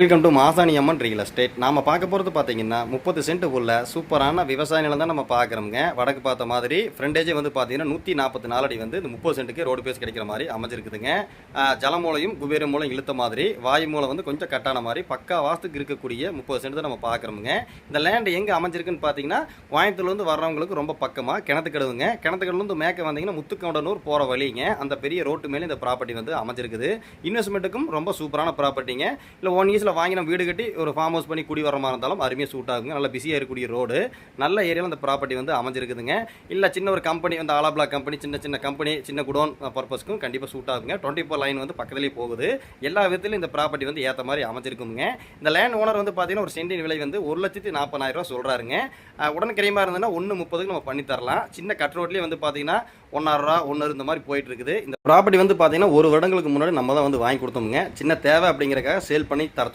Welcome to Masani Amman real estate. நாம் பார்க்க போகிறது பார்த்தீங்கன்னா 30 சென்ட் உள்ள சூப்பரான விவசாய நிலம் தான் நம்ம பார்க்குறோங்க. வடக்கு பார்த்த மாதிரி ஃப்ரண்டேஜே வந்து பார்த்தீங்கன்னா 144 அடி வந்து இந்த 30 சென்ட்டுக்கு ரோடு பேஸ் கிடைக்கிற மாதிரி அமைஞ்சிருக்குதுங்க. ஜலமூலையும் குபேர மூலம் இழுத்த மாதிரி வாயு மூலம் வந்து கொஞ்சம் கட்டான மாதிரி பக்கா வாஸ்துக்கு இருக்கக்கூடிய 30 சென்ட் தான் நம்ம பார்க்குறோங்க. இந்த லேண்ட் எங்கே அமைஞ்சிருக்குன்னு பார்த்தீங்கன்னா கோயம்புத்தூர்லேருந்து வர்றவங்களுக்கு ரொம்ப பக்கமாக கிணத்துக்கடுவுங்க. கிணத்துக்கடவுலேருந்து மேற்க வந்தீங்கன்னா முத்துக்கவுண்டனூர் போகிற வழிங்க. அந்த பெரிய ரோட்டு மேலே இந்த ப்ராப்பர்ட்டி வந்து அமைஞ்சிருக்குது. இன்வெஸ்ட்மெண்ட்டுக்கும் ரொம்ப சூப்பரான ப்ராப்பர்ட்டிங்க. இல்லை 1 இயர்ஸில் வாங்கி நம்ம வீடு கட்டி ஒரு ஃபார்ம் ஹவுஸ் பண்ணி குடி வர மாதிரி இருந்தாலும் அருமையாக சூட் ஆகுங்க. நல்லா பிஸியாக இருக்கக்கூடிய ரோடு, நல்ல ஏரியாவில் அந்த ப்ராப்பர்ட்டி வந்து அமைஞ்சிருக்குதுங்க. இல்லை சின்ன ஒரு கம்பெனி வந்து ஆலா பிளாக் கம்பெனி, சின்ன சின்ன கம்பெனி, சின்ன குடோன் பர்பஸ்க்கும் கண்டிப்பாக சூட் ஆகுங்க. 24 லைன் வந்து பக்கத்துலேயே போகுது. எல்லா விதத்திலும் இந்த ப்ராப்பர்ட்டி வந்து ஏற்ற மாதிரி அமைஞ்சிருக்குங்க. இந்த லேண்ட் ஓனர் வந்து பார்த்தீங்கன்னா ஒரு சென்டின் விலை வந்து 1,40,000 ரூபா சொல்கிறாருங்க. உடனுக்கிறையமாக இருந்ததுன்னா 1,30,000 நம்ம பண்ணி தரலாம். சின்ன கட் ரோட்லேயே வந்து பார்த்தீங்கன்னா 1,50,000 1 இந்த மாதிரி போயிட்டு இருக்குது. இந்த ப்ராப்பர்ட்டி வந்து பார்த்தீங்கன்னா 1 வருடங்களுக்கு முன்னாடி நம்ம தான் வந்து வாங்கி கொடுத்தோமுங்க. சின்ன தேவை அப்படிங்கிறக்காக சேல் பண்ணி தரத்துக்கு